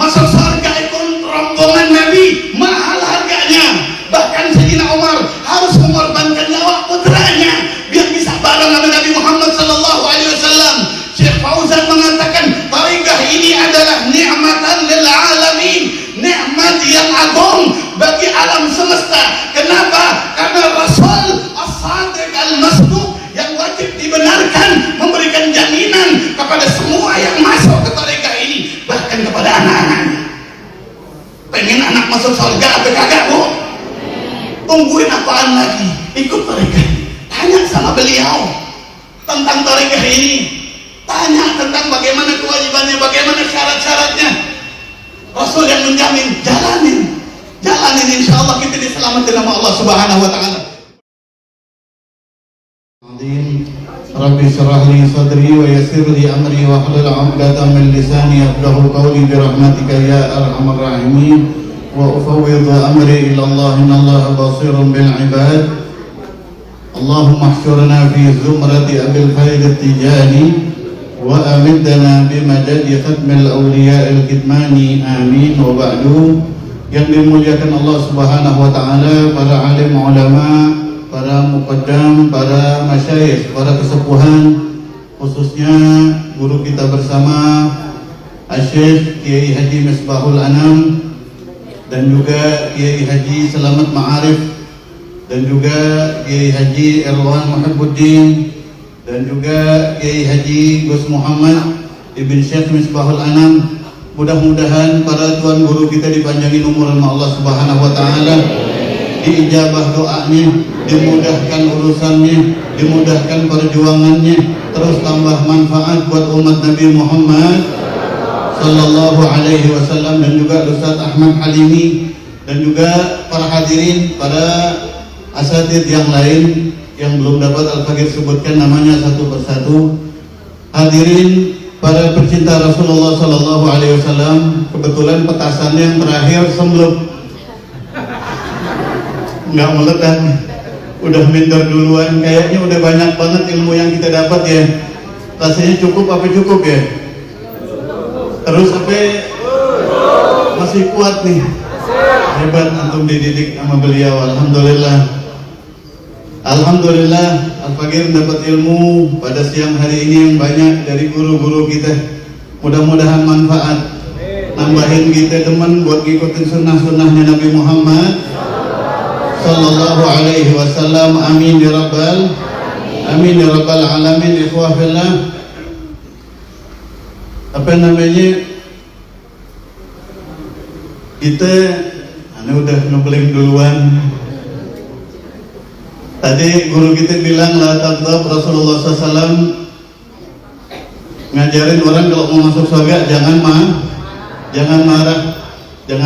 masuk surga ikut rombongan Nabi, mahal harganya. Bahkan Sayyidina Umar harus mengorbankan nyawa putranya biar bisa bareng sama Nabi Muhammad sallallahu alaihi wasallam. Syekh Fauzan mengatakan tarekah ini adalah nikmatan lil alamin, nikmat yang agung bagi alam semesta. Kenapa? Karena Rasul as-sadiq al-masduq yang wajib dibenarkan memberikan jaminan kepada semua yang masuk ke tarekah ini, bahkan kepada anak-anaknya. Pengen anak masuk surga apa kagak, Bu? Tungguin apaan lagi? Ikut tarekah ini. Tanya sama beliau tentang tarekah ini. Tanya tentang bagaimana kewajibannya, bagaimana syarat-syaratnya. Rasul yang menjamin, jalanin insya Allah kita diselamatkan sama Allah subhanahu wa ta'ala. Rabbi syrah li sadri wa yassir li amri wa hlul 'uqdatam min lisani yafqahu qawli bi rahmatika ya arhamar rahimin. Wa ufawwidhu amri ila Allah innallaha basirun bil 'ibad. Allahumma ihsyurna fi zumrati abil khair at-tijani wa amidna bimadadi khatmil awliya'il kitmani amin. Wa ba'du. Yang dimuliakan Allah subhanahu wa ta'ala, para alim ulama, para muqaddam, para masyayikh, para kesepuhan, khususnya guru kita bersama Asy-Syaikh Kiai Haji Misbahul Anam, dan juga Kiai Haji Selamat Ma'arif, dan juga Kiai Haji Irwan Muhibbuddin, dan juga Kiai Haji Gus Muhammad Ibn Syekh Misbahul Anam. Mudah-mudahan para tuan guru kita dipanjangin umur sama Allah subhanahu wa ta'ala, diijabah doanya, dimudahkan urusannya, dimudahkan perjuangannya, terus tambah manfaat buat umat Nabi Muhammad sallallahu alaihi wasallam, dan juga Ustaz Ahmad Halimi, dan juga para hadirin, para asatidz yang lain yang belum dapat Al-Fakir sebutkan namanya satu persatu. Hadirin para pecinta Rasulullah sallallahu alaihi wasallam, kebetulan petasannya yang terakhir semblep, nggak meledak, udah minder duluan. Kayaknya udah banyak banget ilmu yang kita dapat ya. Rasanya cukup apa cukup ya? Terus apa? Masih kuat nih. Hebat antum dididik sama beliau. Alhamdulillah. Alhamdulillah, Al-Fakir dapat ilmu pada siang hari ini yang banyak dari guru-guru kita. Mudah-mudahan manfaat, nambahin kita teman buat ngikutin sunnah-sunnahnya Nabi Muhammad sallallahu alaihi wasallam. Amin ya rabbal alamin. Ikhwah fillah, apa namanya, kita udah ngeblank duluan. Tadi guru kita bilang la taghdab, Rasulullah SAW ngajarin orang kalau mau masuk surga jangan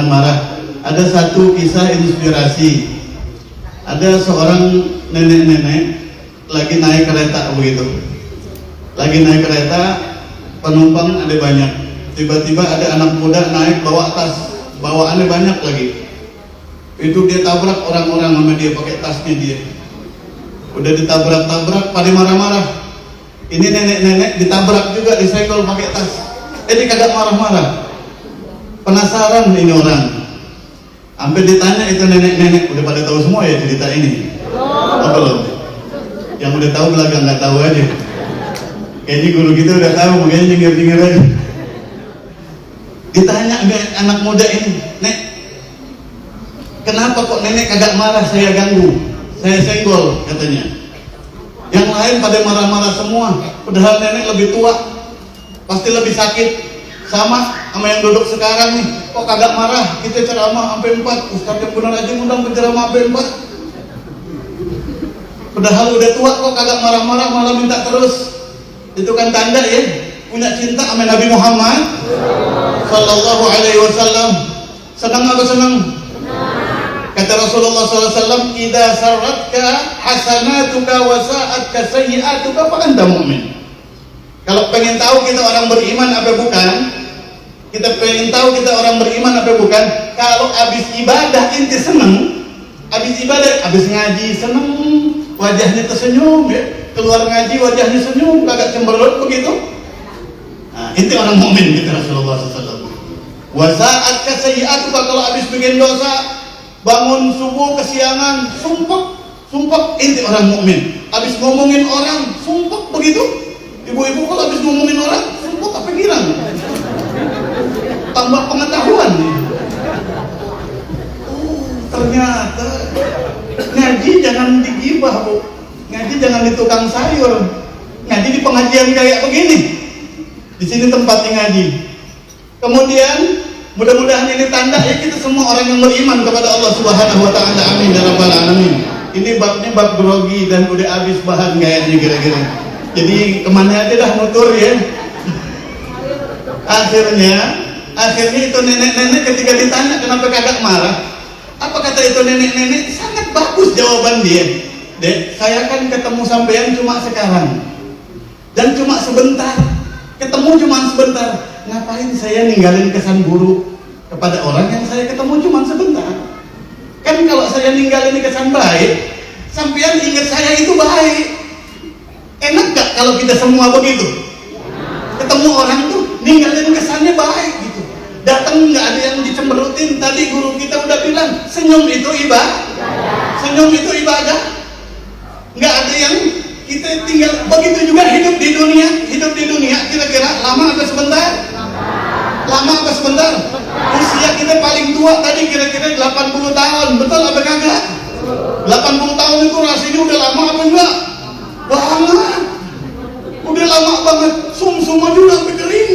marah. Ada satu kisah inspirasi. Ada seorang nenek-nenek lagi naik kereta begitu. Lagi naik kereta, penumpang ada banyak. Tiba-tiba ada anak muda naik bawa tas, bawaannya banyak lagi. Itu dia tabrak orang-orang sama dia pakai tasnya dia. Udah ditabrak-tabrak, pada marah-marah. Ini nenek-nenek ditabrak juga, disenggol pakai tas. Dia kagak marah-marah. Penasaran ini orang. Sampai ditanya itu nenek-nenek, udah pada tahu semua ya cerita ini? Apa belum? Yang udah tahu belakang nggak tahu aja. Kayaknya guru kita udah tahu, makanya nyengir-nyengir aja. Ditanya anak muda ini, Nek, kenapa kok nenek kagak marah? Saya ganggu, saya senggol katanya. Yang lain pada marah-marah semua, padahal nenek lebih tua, pasti lebih sakit. Sama yang duduk sekarang nih, kok kagak marah? Kita ceramah sampai 4, Ustaz yang benar aja ngundang penceramah sampai 4. Padahal udah tua kok kagak marah-marah, malah minta terus. Itu kan tanda ya, punya cinta sama Nabi Muhammad sallallahu alaihi wasallam. Senang apa senang? Kata Rasulullah SAW, "Idza sarratka hasanatuka wa sa'atka sayyi'atuka fa anta mu'min." Kalau pengen tahu kita orang beriman apa bukan, kita pengen tahu kita orang beriman apa bukan, kalau habis ibadah inti seneng, habis ibadah, habis ngaji seneng, wajahnya tersenyum ya, keluar ngaji wajahnya senyum, kagak cemberut begitu. Nah, inti orang mukmin gitu Rasulullah SAW. Wasaat kasayiat, kalau habis bikin dosa, bangun subuh kesiangan, sumpah inti orang mukmin. Habis ngomongin orang, sumpah begitu. Ibu-ibu kalau habis ngomongin orang, sumpah apa pikiran? Tambah pengetahuan. Ternyata ngaji jangan digibah, Bu. Ngaji jangan di tukang sayur. Ngaji di pengajian kayak begini. Di sini tempatnya ngaji. Kemudian mudah-mudahan ini tanda ya kita semua orang yang beriman kepada Allah Subhanahu wa taala. Amin ya rabbal alamin. Ini bab grogi dan udah habis bahan kayaknya kira-kira. Jadi kemana aja dah motor ya. Akhirnya itu nenek-nenek ketika ditanya kenapa kagak marah, apa kata itu nenek-nenek? Sangat bagus jawaban dia. Dek, saya kan ketemu sampean cuma sekarang dan cuma sebentar. Ketemu cuma sebentar. Ngapain saya ninggalin kesan buruk kepada orang yang saya ketemu cuma sebentar? Kan kalau saya ninggalin kesan baik, sampean ingat saya itu baik. Enak gak kalau kita semua begitu? Ketemu orang tuh ninggalin kesannya baik gitu. Datang nggak ada yang dicemberutin. Tadi guru kita udah bilang senyum itu ibadah. Senyum itu ibadah. Nggak ada yang kita tinggal begitu juga hidup di dunia kira-kira lama atau sebentar? Lama atau sebentar? Usia kita paling tua tadi kira-kira 80 tahun. Betul apa kagak? 80 tahun itu rasanya udah lama apa enggak? Banget. Udah lama banget. Sum-sum aja udah sampai kering.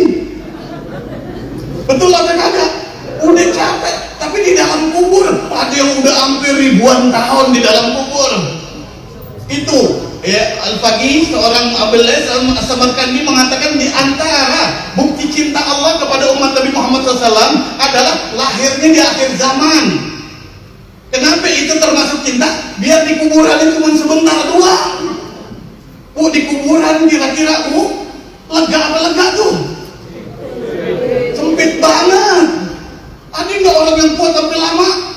Betul apa kagak? Udah capek. Tapi di dalam kubur ada yang udah hampir ribuan tahun di dalam kubur. Itu ya, Al-Faqih seorang Abdullah As-Samarkandi mengatakan di antara bukti cinta Allah kepada umat Nabi Muhammad SAW adalah lahirnya di akhir zaman. Kenapa itu termasuk cinta? Biar di kuburan itu cuma sebentar doang. Di kuburan kira-kira lega apa lega tuh? Sempit banget. Ada nggak orang yang kuat sampai lama?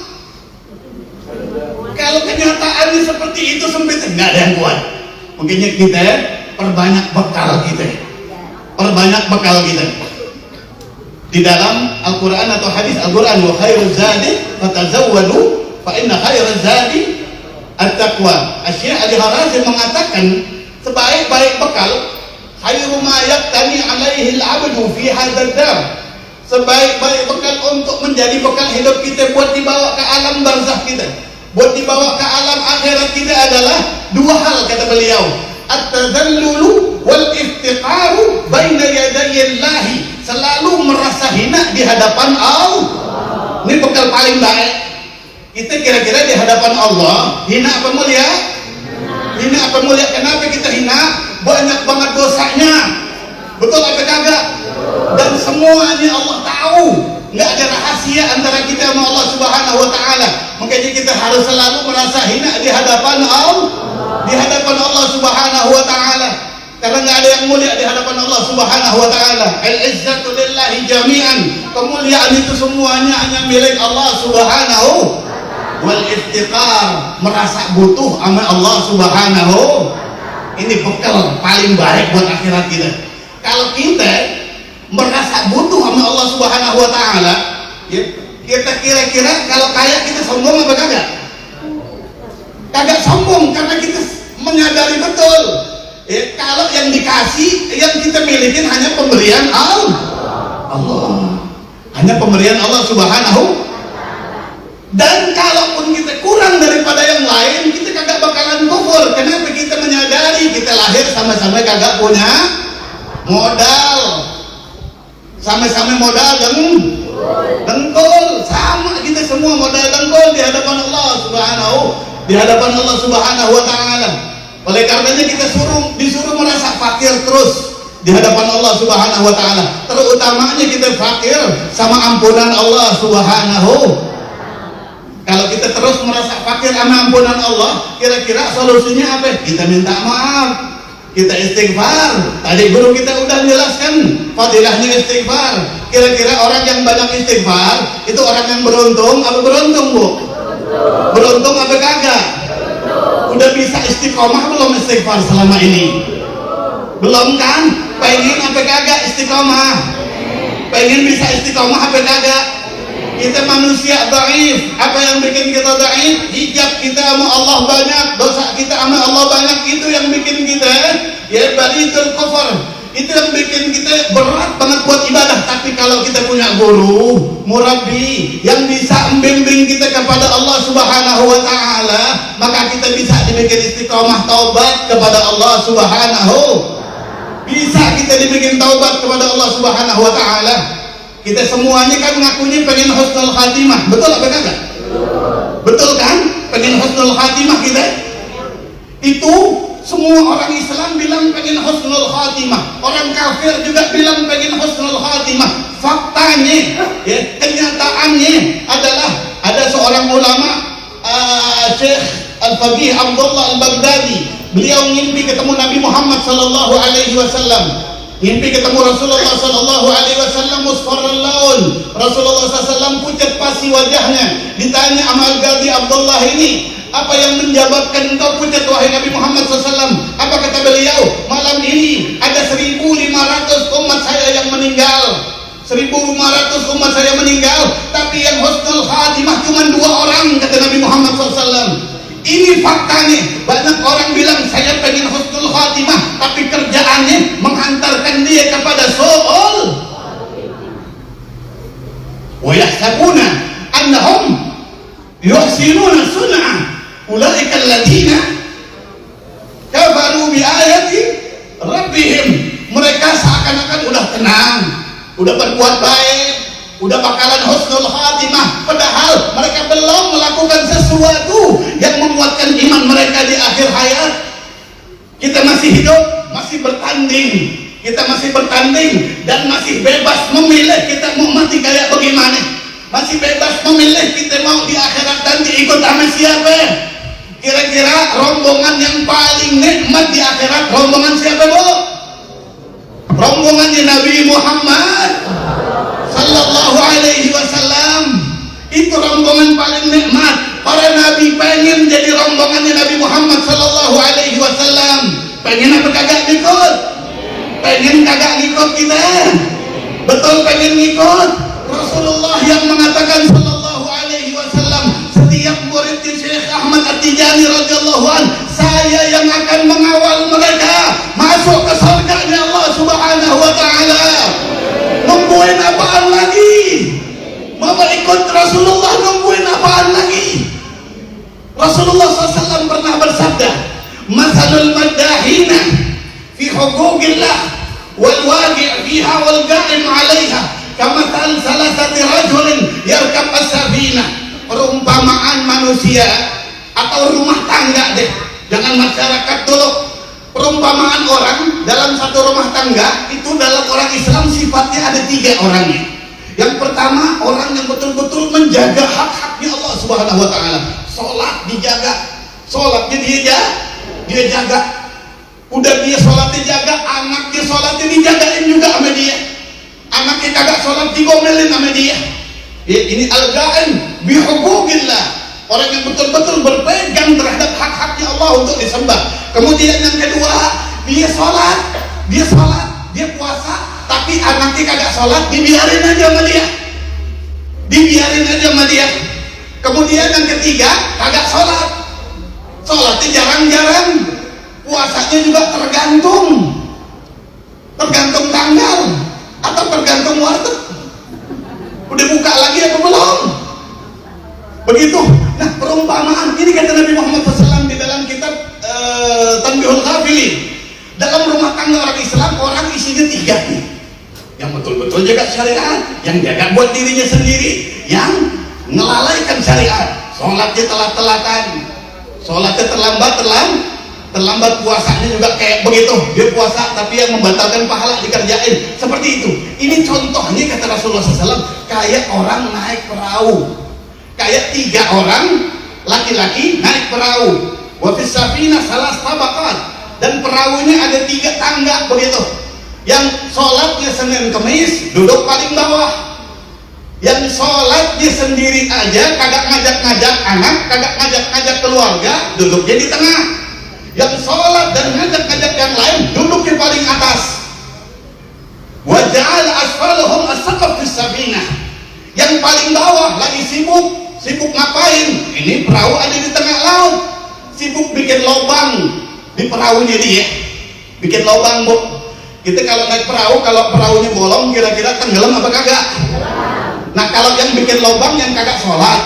Kalau kenyataannya seperti itu sempit, nggak ada yang kuat. Makanya kita perbanyak bekal kita. Di dalam Al-Quran atau hadis Al-Quran, wa khairuz zadi fatazawwadu fa inna khairuz zadi at-taqwa. Asy-Syaikh Al-Harazim mengatakan sebaik-baik bekal khairu ma yaqtani alaihi al-'abdu fi hadzal dar. Sebaik-baik bekal untuk menjadi bekal hidup kita buat dibawa ke alam barzakh kita, buat dibawa ke alam akhirat kita adalah dua hal kata beliau. At-tadallulu wal iftiqaru baina yadayillahi. Selalu merasa hina di hadapan Allah. Ini bekal paling baik. Kita kira-kira di hadapan Allah hina apa mulia? Hina apa mulia? Kenapa kita hina? Banyak banget dosanya. Betul apa kagak? Dan semuanya Allah tahu. Nggak ada rahasia antara kita sama Allah Subhanahu wa taala. Makanya kita harus selalu merasa hina di hadapan Allah. Di hadapan Allah Subhanahu wa taala. Karena nggak ada yang mulia di hadapan Allah Subhanahu wa taala. Al-izzatu lillahi jami'an. Kemuliaan itu semuanya hanya milik Allah Subhanahu. Wal iftiqar, merasa butuh sama Allah Subhanahu. Ini bekal paling baik buat akhirat kita. Kalau kita merasa butuh sama Allah Subhanahu wa taala, ya, kita kira-kira kalau kaya kita sombong apa kagak? Kagak sombong karena kita menyadari betul. Ya, kalau yang dikasih, yang kita miliki hanya pemberian Allah. Hanya pemberian Allah Subhanahu. Dan kalaupun kita kurang daripada yang lain, kita kagak bakalan kufur. Kenapa? Kita menyadari kita lahir sama-sama kagak punya modal. Sama-sama modal dengkul. Sama kita semua modal dengkul di hadapan Allah Subhanahu wa taala. Oleh karenanya kita disuruh merasa fakir terus di hadapan Allah Subhanahu wa taala. Terutamanya kita fakir sama ampunan Allah Subhanahu. Kalau kita terus merasa fakir sama ampunan Allah, kira-kira solusinya apa? Kita minta maaf, kita istighfar. Tadi guru kita udah jelaskan fadilahnya istighfar. Kira-kira orang yang banyak istighfar itu orang yang beruntung apa beruntung, Bu? Beruntung apa kagak? Udah bisa istiqomah belum istighfar selama ini? Belum kan? Pengen apa kagak istiqomah? Pengen bisa istiqomah apa kagak? Kita manusia dhaif. Apa yang bikin kita dhaif? Hijab kita sama Allah banyak, dosa kita sama Allah banyak. Itu yang bikin kita ya baritul kufur. Itu yang bikin kita berat banget buat ibadah. Tapi kalau kita punya guru, murabbi yang bisa membimbing kita kepada Allah Subhanahu wa taala, maka kita bisa dibikin istiqomah taubat kepada Allah Subhanahu. Bisa kita dibikin taubat kepada Allah Subhanahu wa taala. Kita semuanya kan ngakunya pengen husnul khatimah, betul apa kagak? Betul kan? Pengen husnul khatimah kita. Itu semua orang Islam bilang pengen husnul khatimah. Orang kafir juga bilang pengen husnul khatimah. Faktanya, ya, kenyataannya adalah ada seorang ulama, Syekh Al-Faqih Abdullah Al-Baghdadi. Beliau ngimpi ketemu Nabi Muhammad sallallahu alaihi wasallam. Mimpi ketemu Rasulullah sallallahu alaihi wasallam musfarral laun. Rasulullah sallallahu pucat pasi wajahnya. Ditanya Amal Ghadi Abdullah ini, apa yang menjawabkan engkau pucat wahai Nabi Muhammad sallallahu? Apa kata beliau? Malam ini ada 1.500 umat saya yang meninggal. 1.500 umat saya meninggal, tapi yang husnul khatimah cuma 2 orang kata Nabi Muhammad sallallahu. Ini faktanya. Banyak orang bilang saya pengen husnul khatimah, tapi kerjaannya menghantarkan dia kepada su'ul. Wa yahsabuna annahum yuhsinuna sun'ah. Ulaika alladziina kafaru bi ayati rabbihim. Mereka seakan-akan udah tenang, udah berbuat baik, udah bakalan husnul khatimah, padahal mereka belum melakukan sesuatu yang menguatkan iman mereka di akhir hayat. Kita masih hidup, masih bertanding, kita masih bertanding dan masih bebas memilih kita mau mati kayak bagaimana, masih bebas memilih kita mau di akhirat nanti ikut sama siapa. Kira-kira rombongan yang paling nikmat di akhirat rombongan siapa, Bu? Rombongannya Nabi Muhammad sallallahu alaihi wasallam. Itu rombongan paling nikmat. Para nabi pengen jadi rombongannya Nabi Muhammad sallallahu alaihi wasallam. Pengen apa kagak ngikut? Pengen kagak ngikut kita? Betul pengen ngikut. Rasulullah yang mengatakan sallallahu alaihi wasallam, setiap murid Syekh Ahmad At-Tijani radhiyallahu an, saya yang akan mengawal mereka masuk ke surganya Allah Subhanahu wa taala. Nungguin apaan lagi? Mau ikut Rasulullah, nungguin apaan lagi? Rasulullah SAW pernah bersabda, masalul maddahina fi huquqillah wal waqi' fiha wal qa'im 'alaiha kamathal salasati rajulin yarkab as-safinah. Perumpamaan manusia atau rumah tangga deh, jangan masyarakat dulu. Perumpamaan orang dalam satu rumah tangga itu dalam orang Islam sifatnya ada 3 orangnya. Yang pertama, orang yang betul-betul menjaga hak-haknya Allah Subhanahu wa taala. Salat dijaga, salatnya dia jaga. Udah dia salatnya jaga, anaknya salatnya dijagain juga sama dia. Anaknya kagak salat digomelin sama dia. Ya, ini al-ghaim bi huquqillah. Orang yang betul-betul berpegang terhadap hak-haknya Allah untuk disembah. Kemudian yang kedua, dia sholat, dia puasa, tapi anaknya kagak sholat, dibiarin aja sama dia. Kemudian yang ketiga, kagak sholat, sholatnya jarang-jarang, puasanya juga tergantung tanggal atau tergantung warteg. Udah buka lagi apa belum? Begitu. Nah, perumpamaan ini kata Nabi Muhammad SAW di dalam kitab Tanbihul Ghafilin. Dalam rumah tangga orang Islam, orang isinya 3 nih. Yang betul-betul jaga syariat, yang jaga buat dirinya sendiri, yang ngelalaikan syariat. Sholatnya telat-telatan, sholatnya terlambat, puasanya juga kayak begitu. Dia puasa tapi yang membatalkan pahala dikerjain. Seperti itu. Ini contohnya kata Rasulullah SAW, kayak orang naik perahu. Kayak 3 orang laki-laki naik perahu. Wa fis safinah salas tabaqat, dan perahunya ada 3 tangga begitu. Yang sholatnya Senin Kemis duduk paling bawah. Yang sholatnya sendiri aja kagak ngajak-ngajak anak, kagak ngajak-ngajak keluarga, duduknya di tengah. Yang sholat dan ngajak-ngajak yang lain duduk di paling atas. Wa ja'ala asfalahum as-saqaf fis-safinah. Yang paling bawah lagi sibuk ngapain? Ini perahu ada di tengah laut, sibuk bikin lubang di perahunya dia, bikin lubang, Bu. Kita kalau naik perahu, kalau perahunya bolong kira-kira tenggelam apa kagak? Nah, kalau yang bikin lubang yang kagak sholat,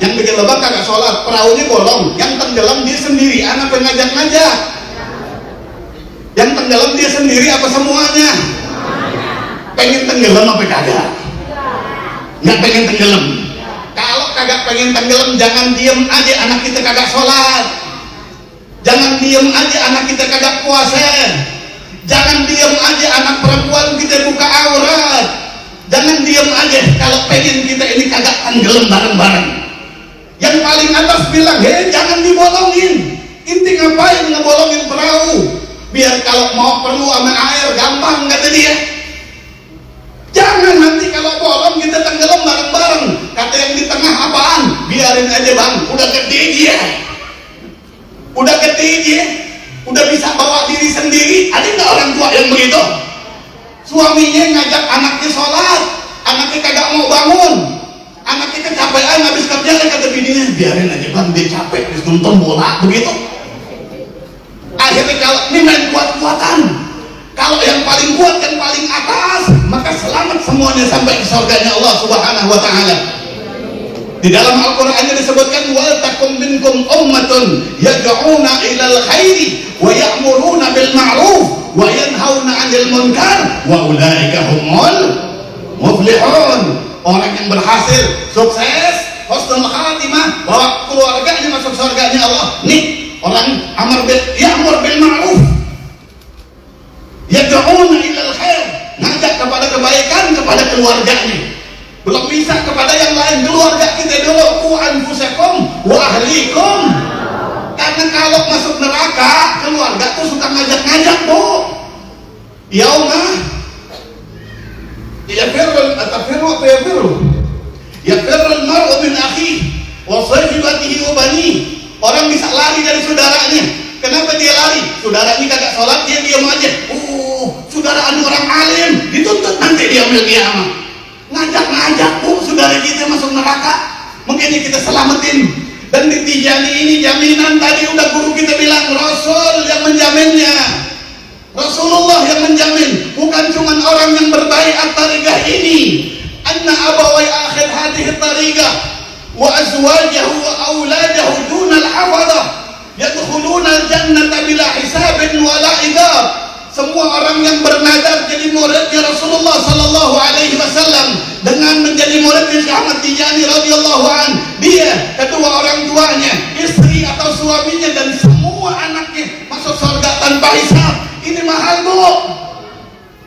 yang bikin lubang kagak sholat, perahunya bolong, yang tenggelam dia sendiri, anak ngajak-ngajak. Yang tenggelam dia sendiri apa semuanya? Pengen tenggelam apa kagak? Nggak pengen tenggelam. Kalau kagak pengen tenggelam, jangan diem aja anak kita kagak sholat, jangan diem aja anak kita kagak puasa, jangan diem aja anak perempuan kita buka aurat, jangan diem aja kalau pengen kita ini kagak tenggelam bareng-bareng. Yang paling atas bilang, hei jangan dibolongin, inti ngapain ngebolongin perahu, biar kalau mau perlu sama air gampang, kata dia. Jangan nanti kalau bolong kita tenggelam bareng-bareng. Kata yang di tengah apaan? Biarin aja bang, udah gede dia, udah gede dia, udah bisa bawa diri sendiri. Ada nggak orang tua yang begitu? Suaminya ngajak anaknya sholat, anaknya kagak mau bangun, anaknya kecapean habis kerja, kata bininya biarin aja bang, dia capek habis nonton bola begitu. Akhirnya kalau ini main kuat-kuatan. Kalau yang paling kuat, yang paling atas, maka selamat semuanya sampai ke surganya Allah Subhanahu wa Ta'ala. Di dalam Al-Qur'an disebutkan, wal takum minkum ummatun yad'una ilal khairi wa ya'muruna bil ma'ruf wa yanhauna 'anil munkar wa ulaika humul muflihun. Orang yang berhasil, sukses, husnul khatimah, bawa keluarganya masuk surganya Allah. Nih, orang ya'mur bil ma'ruf, yad'una ilal khair, ngajak kepada kebaikan kepada keluarganya. Belum bisa kepada yang lain, keluarga kita dulu. Qu anfusakum wa ahlikum. Karena kalau masuk neraka, keluarga tuh suka ngajak-ngajak, Bu. Yauma yafirrul mar'u min akhihi wa sahibatihi wa banihi. Orang bisa lari dari saudaranya. Kenapa dia lari? Saudaranya kagak sholat, dia diam aja. Saudara orang alim dituntut nanti dia yaumil qiyamah. Ngajak-ngajak, Bu, saudara kita masuk neraka, makanya kita selamatin. Dan di Tijani ini jaminan tadi udah guru kita bilang, Rasul yang menjaminnya, Rasulullah yang menjamin, bukan cuma orang yang berbaiat tariqah ini. Anna abawai akhir hadhihi tariqah wa azwajahu wa auladahu dunal hafadah yadkhuluna jannata bila hisabin wala iqab. Semua orang yang bernazar jadi muridnya Rasulullah sallallahu alaihi wasallam dengan menjadi muridnya Syekh Ahmad Tijani radhiyallahu an, dia, kedua orang tuanya, istri atau suaminya dan semua anaknya masuk surga tanpa hisab. Ini mahal, Bu.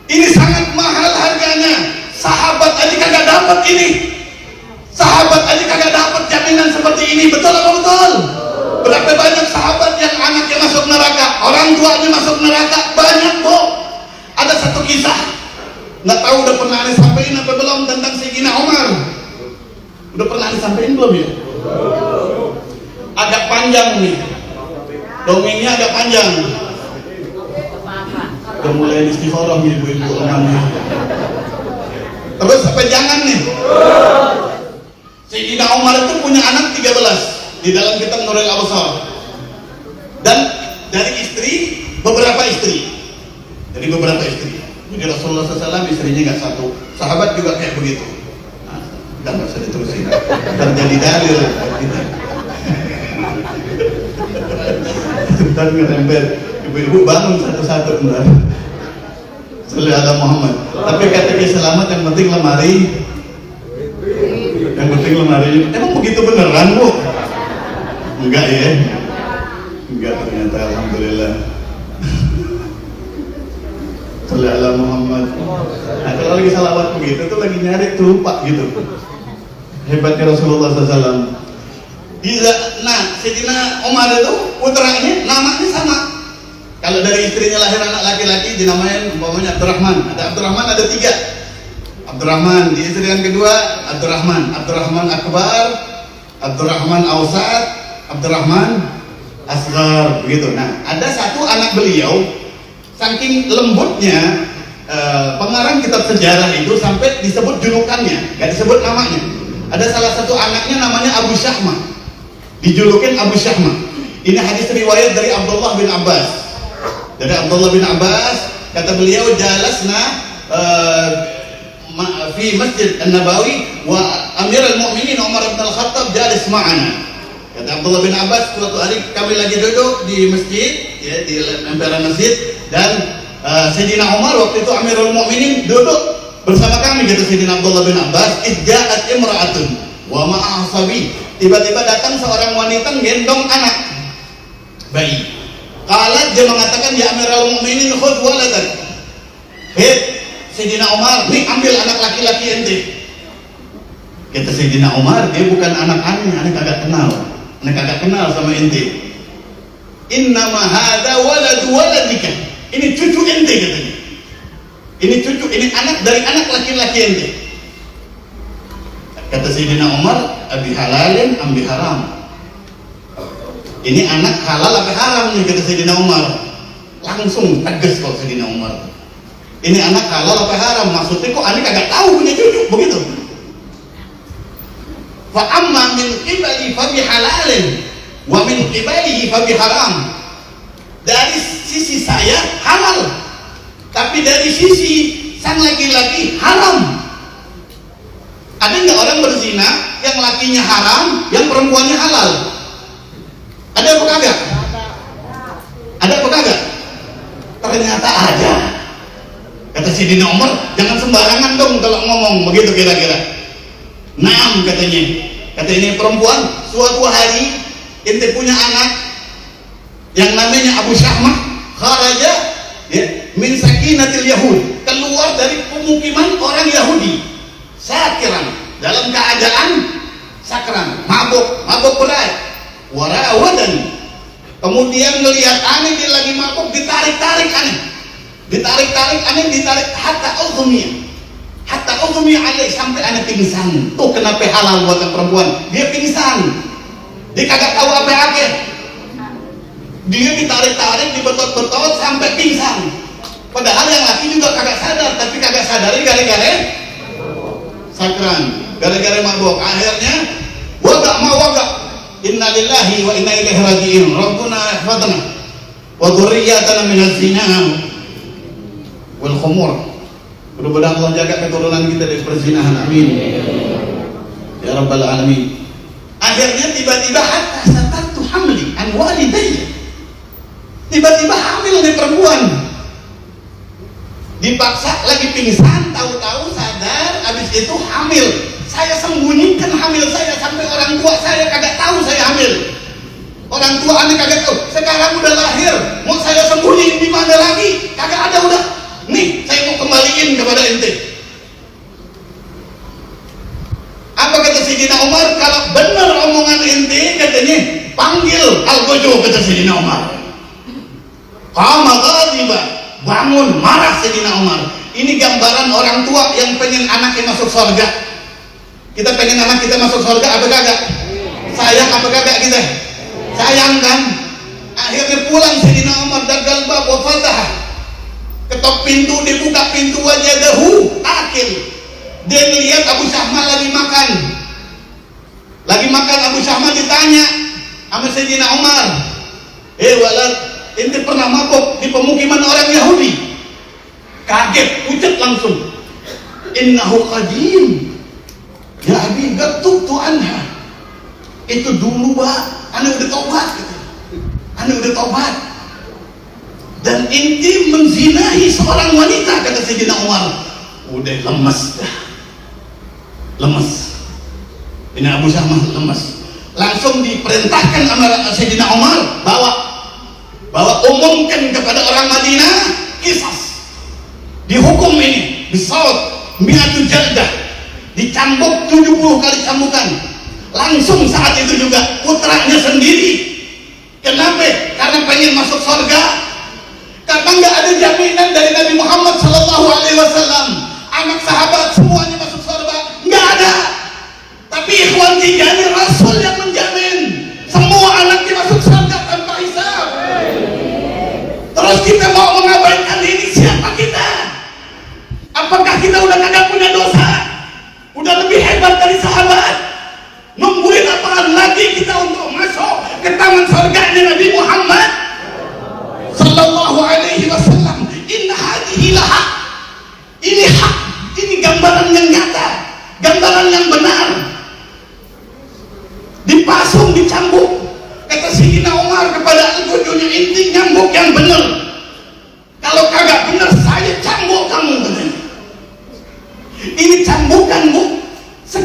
Ini sangat mahal harganya. Sahabat aja kagak dapat ini. Sahabat aja kagak dapat jaminan seperti ini. Betul apa betul? Berapa banyak sahabat yang anaknya masuk neraka, orang tuanya masuk neraka, banyak, Bu. Ada satu kisah, nggak tahu udah pernah disampaikan apa belum, tentang Sayyidina Umar. Udah pernah disampaikan belum ya? Agak panjang nih, dongengnya agak panjang. Udah mulai istikharah nih ibu-ibu orangnya. Terus apa jangan nih? Sayyidina Umar itu punya anak 13 di dalam kitab Nurul Absar, dan dari istri beberapa istri. Jadi Rasulullah SAW istrinya nggak satu, sahabat juga kayak begitu. Nah, udah nggak usah diterusin, terjadi dalil. Bentar ngerempet, ibu-ibu bangun satu-satu bentar. Sallallahu alaihi Muhammad. Tapi katanya selamat, yang penting lemari. Yang penting lemari. Emang begitu beneran, Bu? Enggak ya? Enggak ternyata, alhamdulillah. Sallallahu alaihi Muhammad. Nah, kalau lagi salawat begitu tuh lagi nyari tuh lupa gitu. Hebatnya Rasulullah SAW. Nah, Sayyidina Umar itu putranya namanya sama. Kalau dari istrinya lahir anak laki-laki dinamain umpamanya Abdurrahman. Ada Abdurrahman, ada 3. Abdurrahman, di istri yang kedua Abdurrahman Akbar, Abdurrahman Awsat, Abdurrahman Asghar begitu. Nah, ada satu anak beliau saking lembutnya pengarang kitab sejarah itu sampai disebut julukannya, nggak disebut namanya. Ada salah satu anaknya namanya Abu Syahmah, dijulukin Abu Syahmah. Ini hadis riwayat dari Abdullah bin Abbas. Dari Abdullah bin Abbas, kata beliau, jalasna fi Masjid An-Nabawi wa Amirul Mukminin Umar bin Al-Khattab jalis ma'ana. Kata Abdullah bin Abbas, suatu hari kami lagi duduk di masjid, ya, di emperan masjid, dan Sayyidina Umar waktu itu Amirul Mukminin duduk bersama kami. Kata Sayyidina Abdullah bin Abbas, idja'at imra'atun wa ma'a sabi. Tiba-tiba datang seorang wanita gendong anak bayi. Qalat, dia mengatakan, ya Amirul Mukminin khudh waladak. Hei Sayyidina Umar, nih ambil anak laki-laki ente. Kata Sayyidina Umar, dia bukan anak aneh kagak kenal. Anak kagak kenal sama ente. Innama hadza waladu waladika. Ini cucu ente katanya. Ini cucu, ini anak dari anak laki-laki ente. Kata Sayyidina Umar, abi halalin ambi haram. Ini anak halal apa haram nih, kata Sayyidina Umar. Langsung tegas kok Sayyidina Umar. Ini anak halal apa haram? Maksudnya kok aneh kagak tahu punya cucu, begitu. Fa amma min qibali fa bi halalin wa min qibalihi fa bi haram. Dari sisi saya halal, tapi dari sisi sang laki-laki haram. Ada nggak orang berzina yang lakinya haram, yang perempuannya halal? Ada apa kagak? Ada apa kagak? Ternyata ada. Kata Sayyidina Umar, jangan sembarangan dong kalau ngomong begitu kira-kira. Naam katanya. Kata ini perempuan, suatu hari ente punya anak yang namanya Abu Syahmah, kharaja ya, min sakinatil Yahud, keluar dari pemukiman orang Yahudi, sakiran, dalam keadaan sakran, mabuk berat, warawadan. Kemudian melihat aneh, dia lagi mabuk, ditarik hatta uzmiya alaih, sampai aneh pingsan. Tuh kenapa halal buatan perempuan, dia pingsan, dia kagak tahu apa-apa. Dia ditarik dibetot-betot sampai pingsan. Padahal yang laki juga kagak sadar, tapi kagak sadari gara-gara sakran, gara-gara mabuk. Akhirnya wagak. Inna lillahi wa inna ilaihi raji'un. Rabbuna ihfadna wa dzurriyyatana minaz zina wal khumur. Mudah-mudahan Allah jaga keturunan kita dari perzinahan, amin ya rabbal alamin. Akhirnya tiba-tiba hatta satartu hamli an walidayya, tiba-tiba hamil nih perempuan, dipaksa lagi pingsan, tahu-tahu sadar, habis itu hamil. Saya sembunyikan hamil saya sampai orang tua saya kagak tahu saya hamil. Orang tua aneh kagak tahu. Sekarang udah lahir, mau saya sembunyiin di mana lagi? Kagak ada udah. Nih, saya mau kembaliin kepada ente. Apa kata Sayyidina Umar? Kalau benar omongan ente, katanya panggil Al-Gojo, kata Sayyidina Umar. Qama ghadiba, bangun marah Sayyidina Umar. Ini gambaran orang tua yang pengen anaknya masuk surga. Kita pengen anak kita masuk surga apa kagak? Sayang apa kagak kita? Sayang kan? Akhirnya pulang Sayyidina Umar, dagal bab wa fatah. Ketok pintu, dibuka pintu, wajadahu akil. Dia melihat Abu Syahmah lagi makan. Abu Syahmah ditanya sama Sayyidina Umar, walad, ente pernah mabuk di pemukiman orang Yahudi? Kaget, pucat langsung. Innahu qadim. Ya abi, gatubtu anha. Itu dulu Pak, ana udah tobat gitu. Ana udah tobat. Dan inti menzinahi seorang wanita, kata Sayyidina Umar. Udah lemes dah. Lemes. Ini Abu Syahmah lemes. Langsung diperintahkan sama Sayyidina Umar, bawa umumkan kepada orang Madinah, kisas. Dihukum ini, bisawat, mi'atu jaldah. Dicambuk 70 kali cambukan. Langsung saat itu juga putranya sendiri. Kenapa? Karena pengen masuk surga. Karena nggak ada jaminan dari Nabi Muhammad SAW. Anak sahabat semuanya masuk surga, nggak ada. Tapi ikhwan Tijani, Rasul yang menjamin semua anaknya masuk surga tanpa hisab. Terus kita mau mengabaikan ini, siapa kita?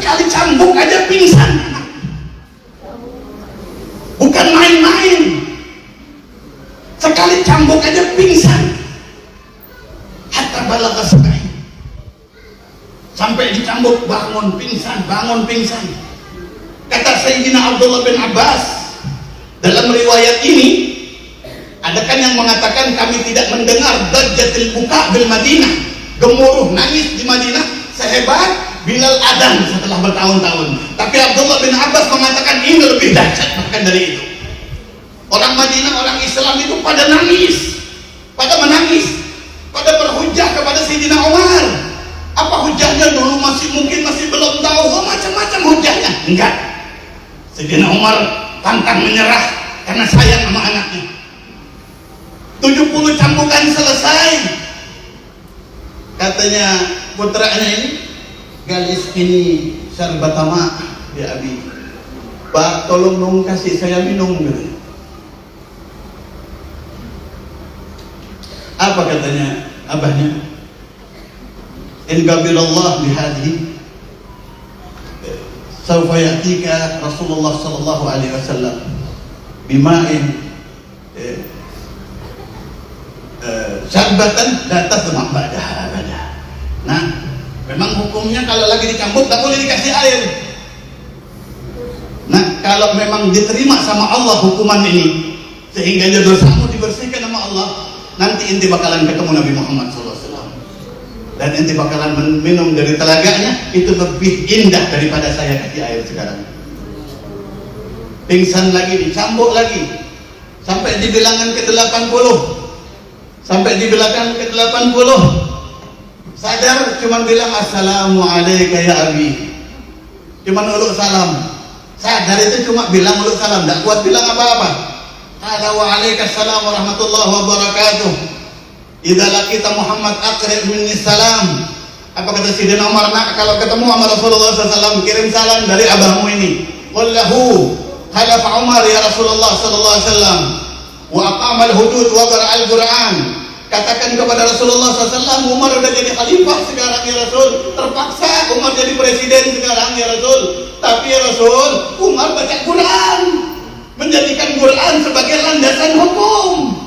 sekali cambuk aja pingsan. Bukan main-main. Sekali cambuk aja pingsan. Hatta balagha sab'in. Sampai dicambuk bangun pingsan. Kata Sayyidina Abdullah bin Abbas, dalam riwayat ini ada kan yang mengatakan kami tidak mendengar dajjatil buka bil Madinah, gemuruh nangis di Madinah sehebat Bilal adzan setelah bertahun-tahun. Tapi Abdullah bin Abbas mengatakan ini lebih dahsyat bahkan dari itu. Orang Madinah, orang Islam itu pada nangis, pada menangis, pada berhujjah kepada Sayyidina Umar. Apa hujahnya? Dulu mungkin masih belum tahu, macam-macam hujahnya. Enggak. Sayyidina Umar pantang menyerah karena sayang sama anaknya. 70 cambukan selesai. Katanya putranya ini, galis ini syarbatama ya Abi. Pak, tolong dong kasih saya minum gitu. Apa katanya abahnya? In qabilallah bihadhi sawfa ya'tika Rasulullah sallallahu alaihi wasallam bima'in syarbatan la tasma' ba'daha abada. Nah, memang hukumnya kalau lagi dicambuk tak boleh dikasih air. Nah, kalau memang diterima sama Allah hukuman ini sehingga dia dosamu dibersihkan sama Allah, nanti inti bakalan ketemu Nabi Muhammad SAW dan inti bakalan minum dari telaganya. Itu lebih indah daripada saya kasih air sekarang. Pingsan lagi, dicambuk lagi sampai di bilangan ke-80, sampai di bilangan ke-80 sadar, cuman bilang assalamu alayka ya Abi, cuman uluk salam. Sadar itu cuma bilang uluk salam, tak kuat bilang apa-apa. Qala wa alaikassalam warahmatullahi wabarakatuh. Idza laqita Muhammad aqrib minni salam. Apa kata Sayyidina Umar? Nak, kalau ketemu sama Rasulullah SAW kirim salam dari abahmu ini. Wallahu khalafa Umar ya Rasulullah sallallahu alaihi wasallam wa aqamal hudud wa qara'al Qur'an. Katakan kepada Rasulullah SAW, Umar udah jadi khalifah sekarang ya Rasul. Terpaksa Umar jadi presiden sekarang ya Rasul. Tapi ya Rasul, Umar baca Quran, menjadikan Quran sebagai landasan hukum.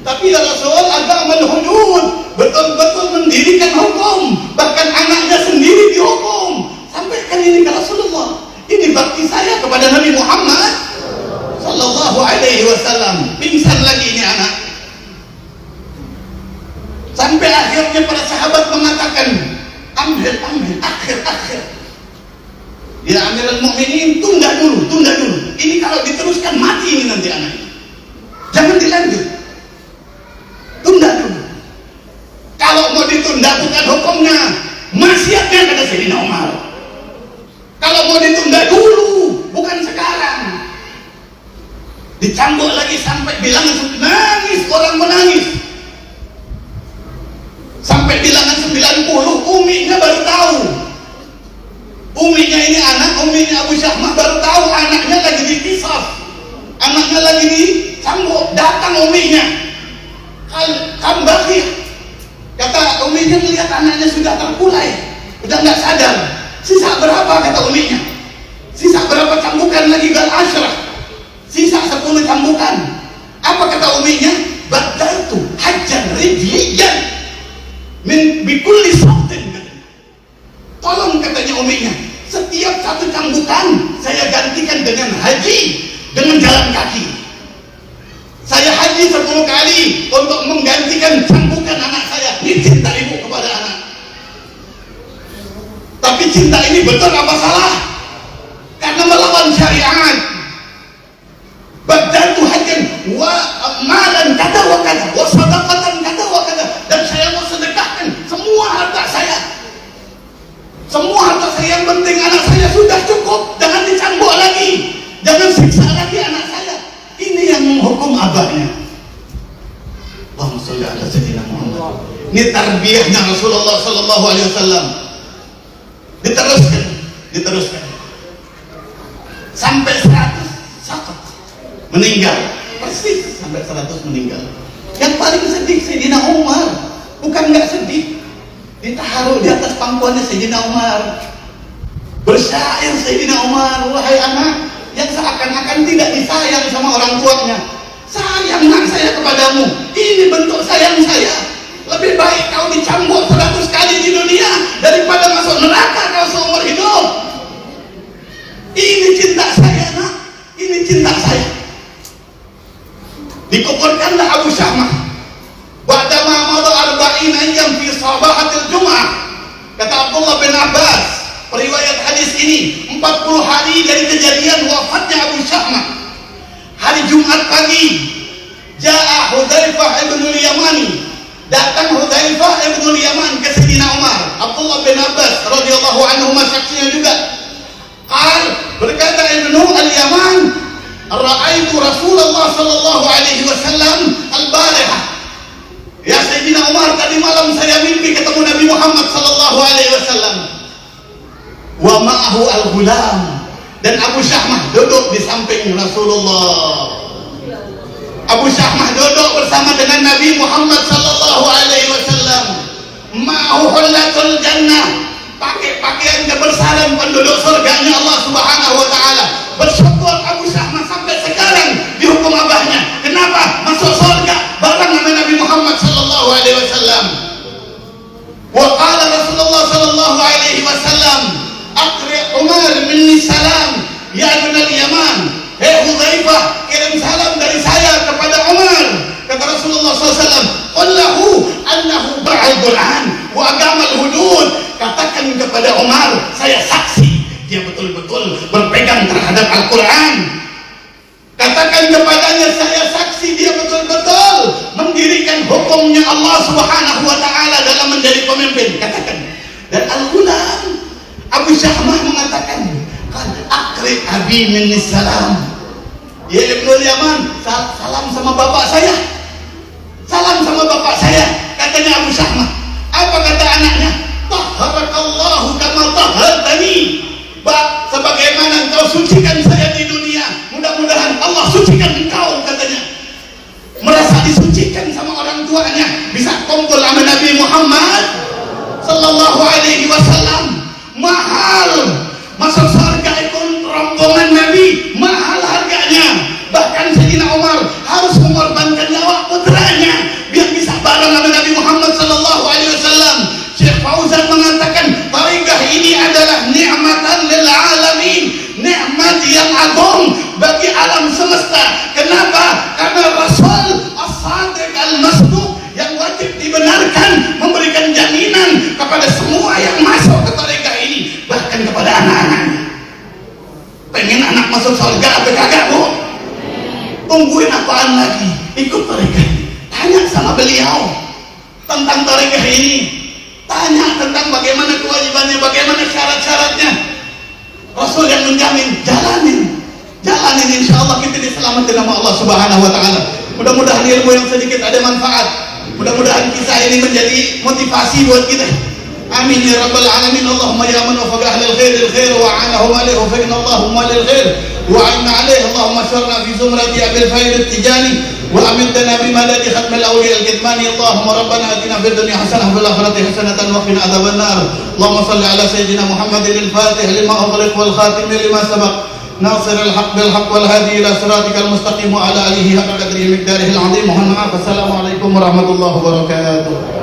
Tapi ya Rasul, agama hudud, betul-betul mendirikan hukum. Bahkan anaknya sendiri dihukum. Sampaikan ini ke Rasulullah. Ini bakti saya kepada Nabi Muhammad sallallahu alaihi wasallam. Pingsan lagi ini anak. Sampai akhirnya para sahabat mengatakan, ambil, akhir. Ya Amirul Mukminin, tunda dulu. Ini kalau diteruskan mati ini nanti anak. Jangan dilanjut. Tunda dulu. Kalau mau ditunda bukan hukumnya, maksiatnya kata Sayyidina Umar. Kalau mau ditunda dulu, bukan sekarang. Dicambuk lagi sampai bilangan nangis, orang menangis. Sampai bilangan 90, uminya baru tahu. Uminya ini anak, uminya Abu Syahmah baru tahu anaknya lagi dipisah, anaknya lagi dicambuk. Datang uminya, kambakir. Kata uminya melihat anaknya sudah terkulai, udah nggak sadar. Sisa berapa kata uminya? Sisa berapa cambukan lagi? Gal asyrah. Sisa 10 cambukan. Apa kata uminya? Badaltu hajjan rijliyan min bikulli sautin. Tolong katanya uminya, setiap satu cambukan saya gantikan dengan haji, dengan jalan kaki. Saya haji 10 kali untuk menggantikan cambukan anak saya. Ini cinta ibu kepada anak. Tapi cinta ini betul apa salah? Karena melawan syariat. Badaltu hajjan wa malan kata wa kata wa sadaqatan kata wa kata. Dan saya mau sedekahkan semua harta saya. Semua harta saya, yang penting anak saya sudah cukup. Jangan dicambuk lagi, jangan siksa lagi anak saya. Ini yang menghukum abahnya. Allahumma sholli ala sayyidina Muhammad. Ini tarbiyahnya Rasulullah sallallahu alaihi wasallam. Diteruskan sampai 100 sakat meninggal, persis sampai 100 meninggal. Yang paling sedih Sayyidina Umar, bukan nggak sedih, ditaruh di atas pangkuannya Sayyidina Umar, Bersyair Sayyidina Umar, wahai anak yang seakan-akan tidak disayang sama orang tuanya, sayang nak saya kepadamu, ini bentuk sayang saya. Lebih baik kau dicambuk 100 kali di dunia daripada masuk neraka kau seumur hidup. Ini cinta saya nak, ini cinta saya. Dikuburkanlah Abu Syahmah ba'dama madha 40 ayyam fi sabahatil Jum'ah. Kata Abdullah bin Abbas, periwayat hadis ini, 40 hari dari kejadian wafatnya Abu Syahmah. Hari Jumat pagi, ja'a Hudzaifah ibn al-Yamani, datang Hudzaifah ibn al-Yaman ke Sayyidina Umar. Abdullah bin Abbas radhiyallahu anhu saksinya juga. Berkata Ibnu al-Yaman, ra'aitu Rasulullah sallallahu alaihi wasallam al-barihah. Ya Sayyidina Umar, tadi malam saya mimpi ketemu Nabi Muhammad sallallahu alaihi wasallam. Wa ma'ahu al-ghulam, dan Abu Syahmah duduk di samping Rasulullah. Abu Syahmah duduk bersama dengan Nabi Muhammad sallallahu alaihi wasallam. Ma'ahu hullatul jannah, pakai pakaian kebesaran penduduk surganya Allah Subhanahu wa taala. Bersyukur Abu Syahmah sampai sekarang dihukum abahnya. Kenapa? Masuk surga bareng sama Nabi Muhammad sallallahu alaihi wasallam. Wa qala Rasulullah sallallahu alaihi wasallam, aqri Umar minni salam ya ibn al-Yaman. Hei Hudzaifah, kirim salam dari saya kepada Umar. Kata Rasulullah SAW, qul lahu annahu ba'idul an wa agamal hudud. Katakan kepada Umar, saya saksi dia betul-betul berpegang terhadap Al-Quran. Katakan kepadanya, saya saksi dia betul-betul mendirikan hukumnya Allah Subhanahu wa ta'ala dalam menjadi pemimpin. Katakan. Dan Al-Ghulam, Abu Syahmah mengatakan, kan akrib abi minni salam. Ya Ibnul Yaman, salam sama bapak saya. Salam sama bapak saya. Katanya Abu Syahmah. Apa kata anaknya? Tahharakallahu kama tahhartani. Sebagaimana engkau sucikan saya di dunia, mudah-mudahan Allah sucikan engkau, katanya. Merasa disucikan sama orang tuanya, bisa kumpul sama Nabi Muhammad sallallahu alaihi wasallam. Mahal masuk surga ikut rombongan Nabi, mahal harganya. Bahkan Sayyidina Umar harus mengorbankan nyawa putranya biar bisa bareng sama Nabi Muhammad sallallahu alaihi wasallam. Syekh Fauzan mengatakan, tarekat ini adalah nikmatan lil alamin, nikmat yang agung bagi alam semesta. Kenapa? Karena Rasul as-Sadiq al-Masduq yang wajib dibenarkan memberikan jaminan kepada semua yang masuk ke tarekat ini, bahkan kepada anak-anaknya. Pengen anak masuk surga apa kagak, Bu? Tungguin apaan lagi? Ikut tarekat. Tanya sama beliau tentang tarekat ini. Tanya tentang bagaimana kewajibannya, bagaimana syarat-syaratnya. Rasul yang menjamin, jalanin insya Allah kita diselamatkan sama Allah Subhanahu wa ta'ala. Mudah-mudahan ilmu yang sedikit ada manfaat, mudah-mudahan kisah ini menjadi motivasi buat kita. Amin ya rabbal alamin. Allahumma ya man wafaqa ahlal khair wa anahum alaihi wa fa'inna Allahumma lil khair wa anna alaihi. Allahumma syarna fi zumrati abil faid at-tijani wa amidna bimadadi khatmil awliya al-kitmani. Allahumma rabbana atina fid dunya hasanah wa fil akhirati hasanatan wa qina adzaban nar. Allahumma shalli ala sayyidina Muhammadin al-fatih lima ughliq wal khatim lima sabaq nasir al-haq bil haq wal hadi ila siratikal mustaqim wa ala alihi haqqa qadrihi miqdarihi al-azim. Assalamu alaikum warahmatullahi wabarakatuh.